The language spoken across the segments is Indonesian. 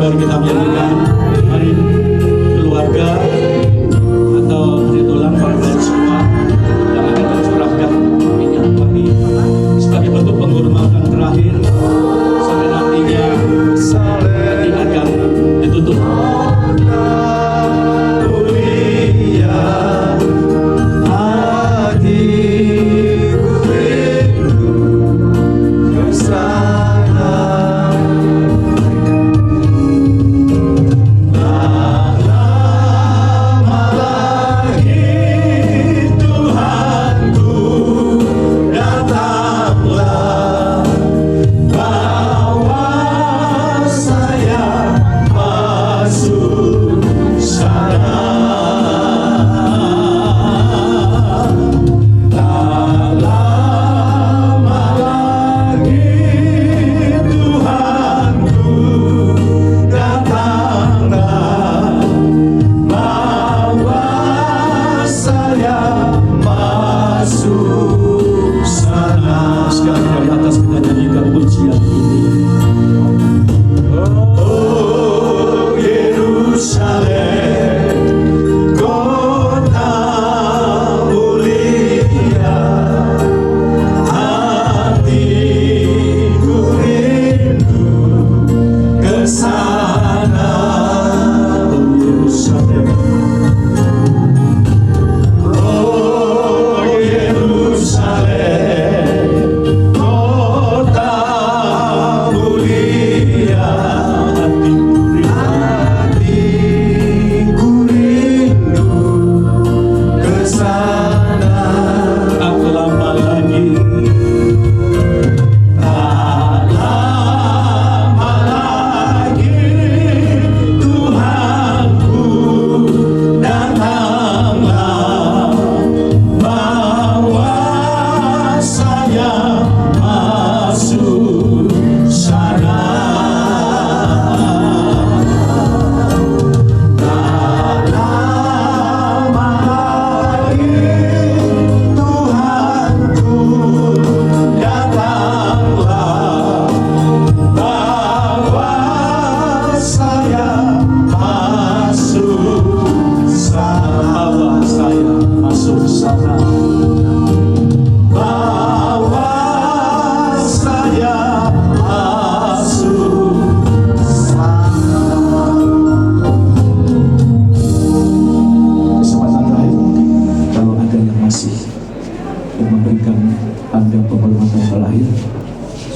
Mari kita menyanyikan. Mari keluarga atau titulan para pelayan semua yang akan mencurahkan minyak wangi sebagai bentuk penghormatan terakhir sampai nantinya nanti akan ditutup.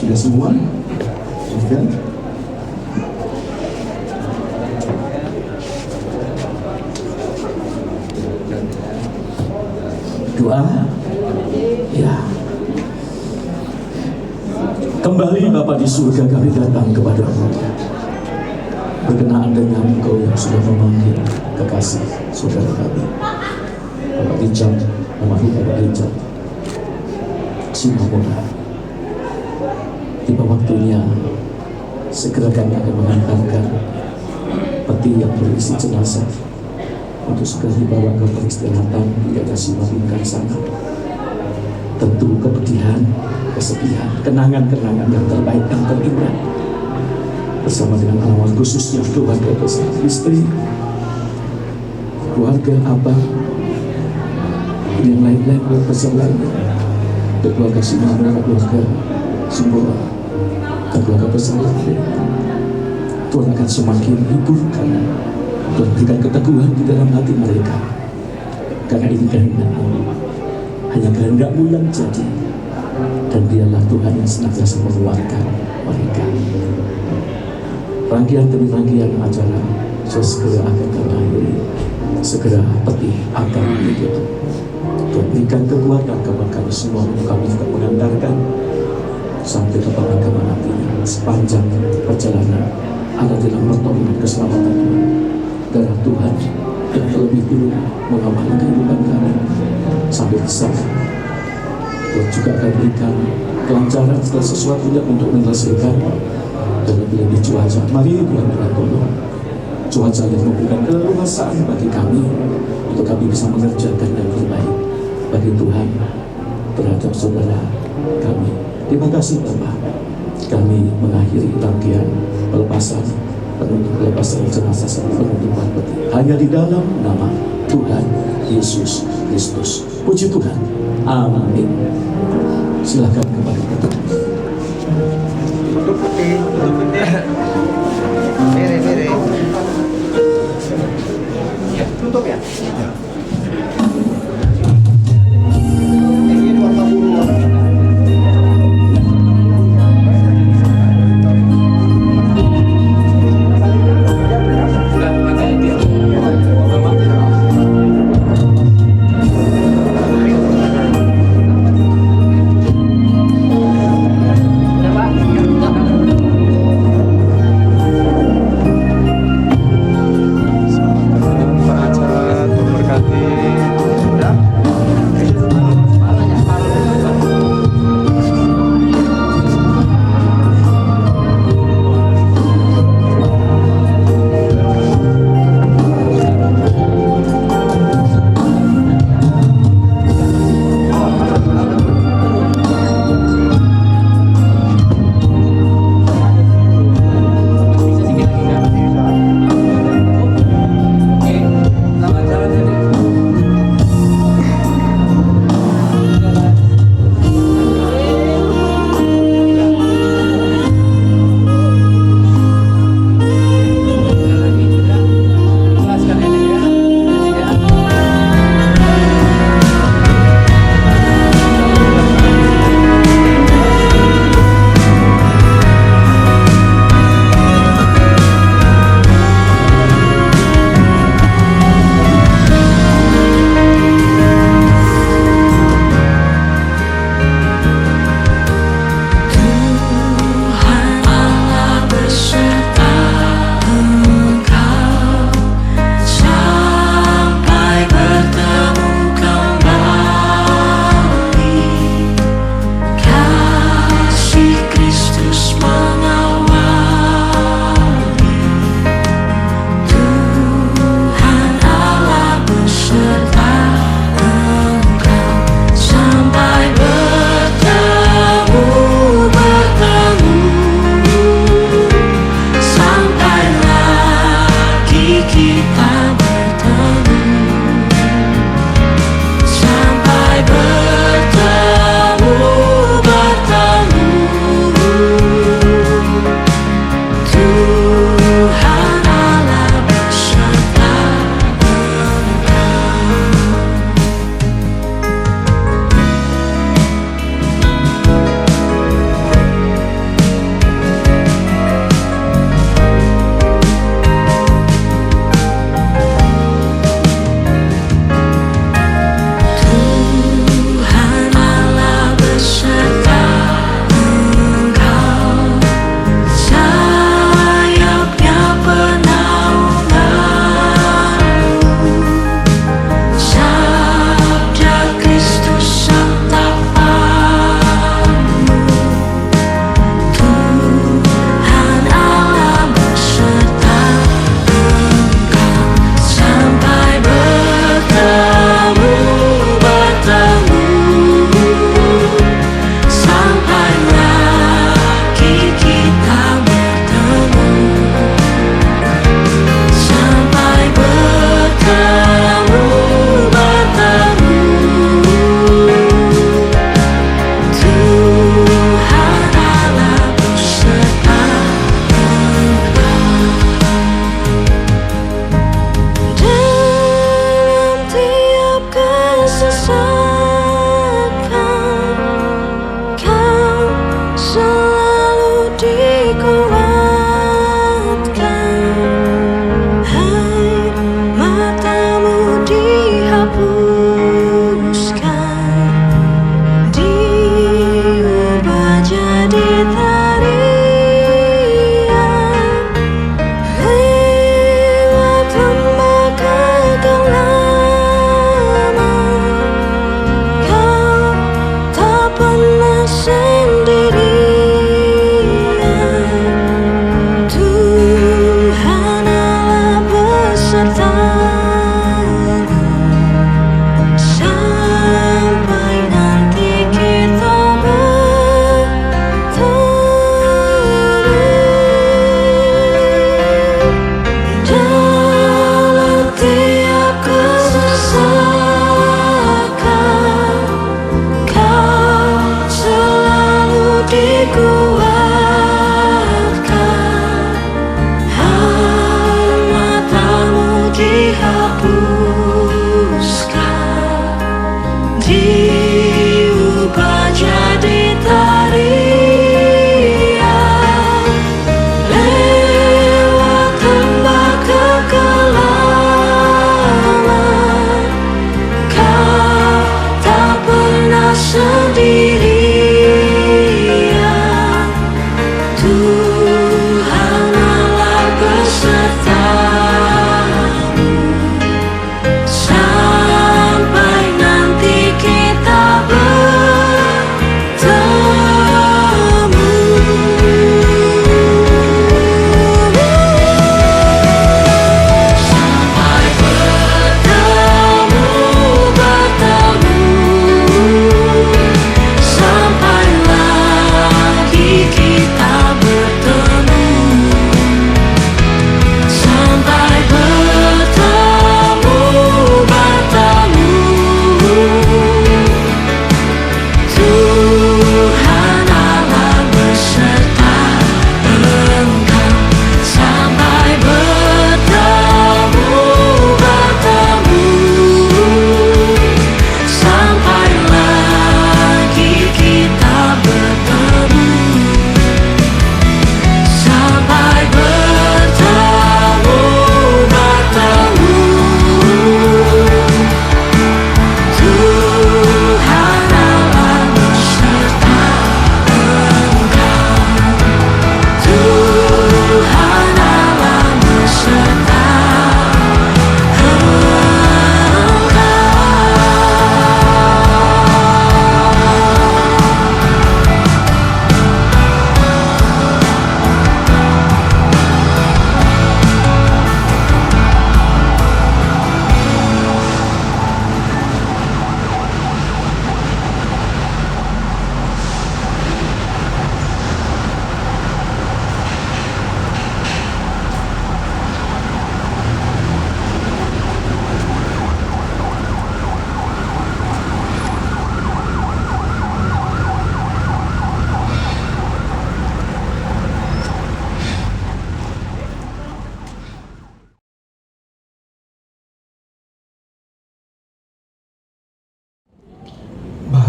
Sudah semua? Sudah? Doa? Ya. Kembali Bapa di surga, kami datang kepada-Mu berkenaan dengan Engkau yang sudah memanggil kekasih saudara kami Bapak Richard, almarhum Bapak Richard Sinomona. Tiba waktunya segera kami akan mengantarkan peti yang berisi jenazah untuk segera dibawa ke peristirahatan di atas Simalingkar sana. Tentu kepedihan, kesedihan, kenangan-kenangan yang terbaik dan terindah bersama dengan alam khususnya keluarga besar istri, keluarga abang, yang lain-lain besar lainnya, keluarga Sinomona, keluarga Simbora, keluarga besar lainnya. Tuhan akan semakin hiburkan dan berikan keteguhan di dalam hati mereka, karena ini kehendak-Mu, hanya kehendak-Mu yang jadi, dan Dialah Tuhan yang senantiasa menguatkan mereka. Rangkaian demi rangkaian acara segera akan terakhir, segera peti akan ditutup. Tuhan berikan kekuatan kepada kami semua untuk kami juga mengantarkan sampai ke pemakaman nantinya. Sepanjang perjalanan ada dalam pertolongan keselamatan darah Tuhan yang terlebih dulu mengawali kehidupan kami sampai ke sana. Tuhan juga akan berikan kelancaran segala sesuatunya untuk menyelesaikan, dan lebih-lebih cuaca. Mari Tuhan tolong cuaca yang memberikan keleluasaan bagi kami untuk kami bisa mengerjakan yang terbaik bagi Tuhan terhadap saudara kami. Terima kasih Bapak. Kami mengakhiri rangkaian pelepasan penutup lepasan jenazah serta penutupan peti. Hanya di dalam nama Tuhan Yesus Kristus. Puji Tuhan. Amin. Silakan kembali ke tempat. Tutup peti. Mere. Ya, tutup ya. Ini warna biru.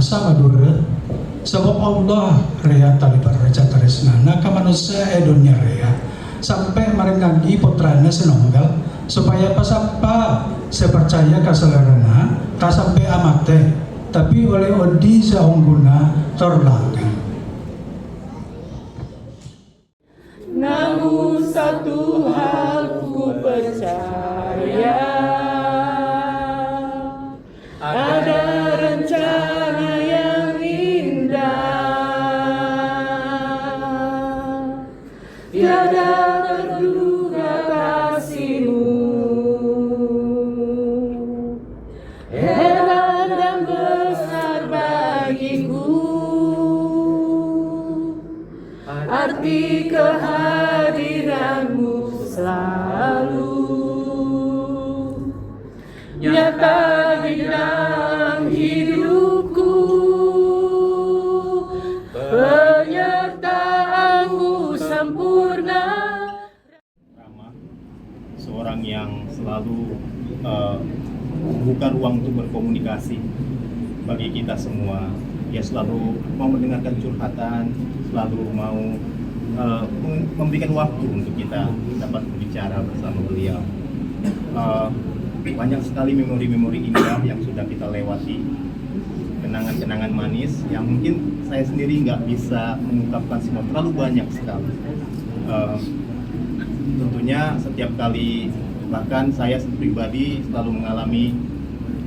sama dure sebab Allah rea tali reca tresnana ka manusia dunya rea sampai merenggangi putranya senonggal supaya pasapa sepercaya kaselerana tak sampai amate tapi oleh odi saungguna terlanggang. Namun satu hal ku percaya, ada rencana yang indah, tiada terduga kasihmu, heran dan besar bagiku, arti kehadiranmu selalu nyata di dalam hidupku, penyertaanmu sempurna. Rama, seorang yang selalu membuka ruang untuk berkomunikasi bagi kita semua. Dia selalu mau mendengarkan curhatan, selalu mau memberikan waktu untuk kita dapat berbicara bersama beliau. Banyak sekali memori-memori indah yang sudah kita lewati, kenangan-kenangan manis yang mungkin saya sendiri nggak bisa mengungkapkan semua, terlalu banyak sekali. Tentunya setiap kali, bahkan saya pribadi selalu mengalami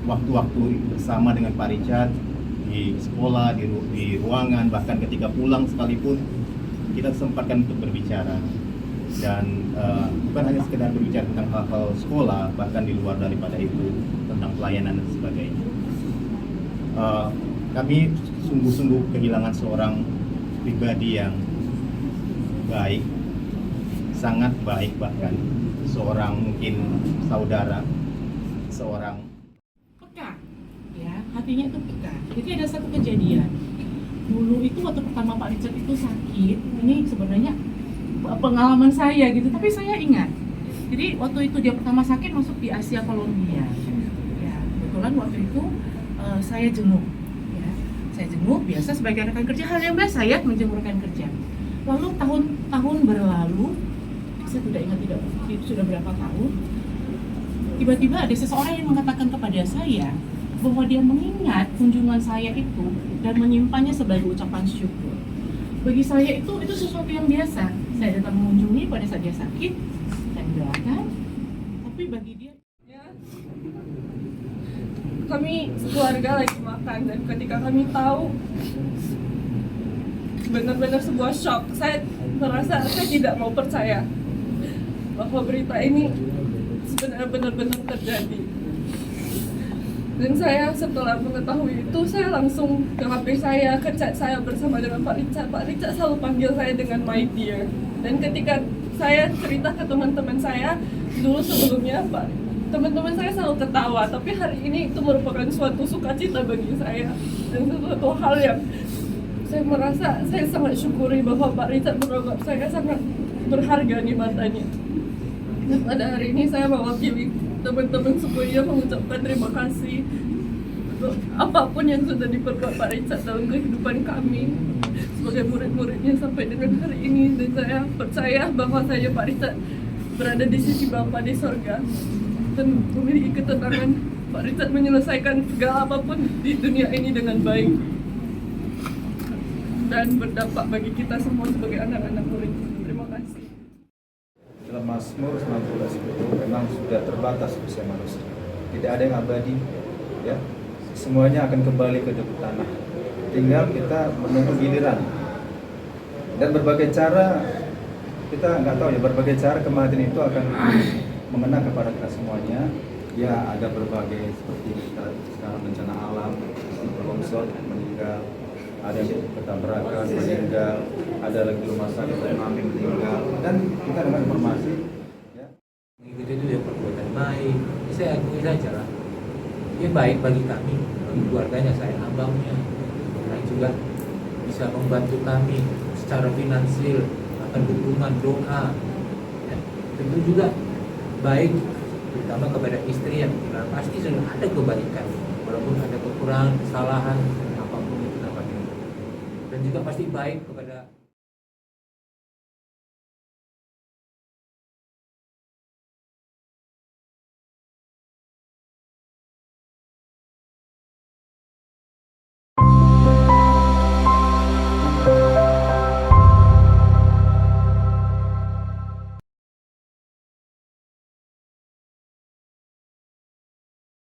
waktu-waktu bersama dengan Pak Richard di sekolah, di ruangan, bahkan ketika pulang sekalipun kita sempatkan untuk berbicara. Dan bukan hanya sekedar berbicara tentang hal-hal sekolah, bahkan di luar daripada itu, tentang pelayanan dan sebagainya. Kami sungguh-sungguh kehilangan seorang pribadi yang baik, sangat baik, bahkan seorang mungkin saudara, seorang peka, ya, hatinya itu peka. Jadi ada satu kejadian dulu itu waktu pertama Pak Richard itu sakit, ini sebenarnya pengalaman saya gitu, tapi saya ingat. Jadi waktu itu dia pertama sakit masuk di Asia Colombia, ya kebetulan waktu itu saya jenguk, ya saya jenguk biasa sebagai rekan kerja, hal yang biasa ya menjenguk rekan kerja. Lalu tahun berlalu, saya tidak ingat sudah berapa tahun. Tiba-tiba ada seseorang yang mengatakan kepada saya bahwa dia mengingat kunjungan saya itu dan menyimpannya sebagai ucapan syukur. Bagi saya itu sesuatu yang biasa. Saya datang mengunjungi pada saat dia sakit, saya doakan. Tapi bagi dia, Kami sekeluarga lagi makan dan ketika kami tahu, benar-benar sebuah shock. Saya merasa saya tidak mau percaya bahwa berita ini sebenarnya benar-benar terjadi. Dan saya setelah mengetahui itu, saya langsung ke HP saya, ke chat saya bersama dengan Pak Richard. Pak Richard selalu panggil saya dengan my dear. Dan ketika saya cerita ke teman-teman saya, dulu sebelumnya teman-teman saya selalu ketawa. Tapi hari ini itu merupakan suatu sukacita bagi saya. Dan suatu hal yang saya merasa saya sangat syukuri bahwa Pak Richard menganggap saya sangat berharga di matanya. Dan pada hari ini saya mewakili teman-teman semuanya mengucapkan terima kasih untuk apapun yang sudah diperbuat Pak Richard dalam kehidupan kami sebagai murid-muridnya sampai dengan hari ini. Dan saya percaya bahwa saya Pak Richard berada di sisi Bapa di sorga dan memiliki ketenangan. Pak Richard menyelesaikan segala apapun di dunia ini dengan baik dan berdampak bagi kita semua sebagai anak-anak murid. Terima kasih. Dalam Mazmur 19:10 memang sudah terbatas usia manusia. Tidak ada yang abadi, ya. Semuanya akan kembali ke debu tanah. Tinggal kita menunggu giliran. Dan berbagai cara, kita nggak tahu ya, berbagai cara kematian itu akan mengena kepada kita semuanya. Ya, ada berbagai seperti kita sekarang bencana alam, longsor, meninggal, ada yang ketabrakan, meninggal, ada lagi rumah sakit tsunami meninggal, dan kita dengan informasi ya. Mengikuti itu dia perbuatan baik, saya akui saja lah. Dia baik bagi kami, bagi keluarganya, saya abangnya, dan juga bisa membantu kami secara finansial, akan dukungan doa. Ya, tentu juga baik, terutama kepada istri yang pasti sudah ada kebaikan, walaupun ada kekurangan, kesalahan, apapun dan juga pasti baik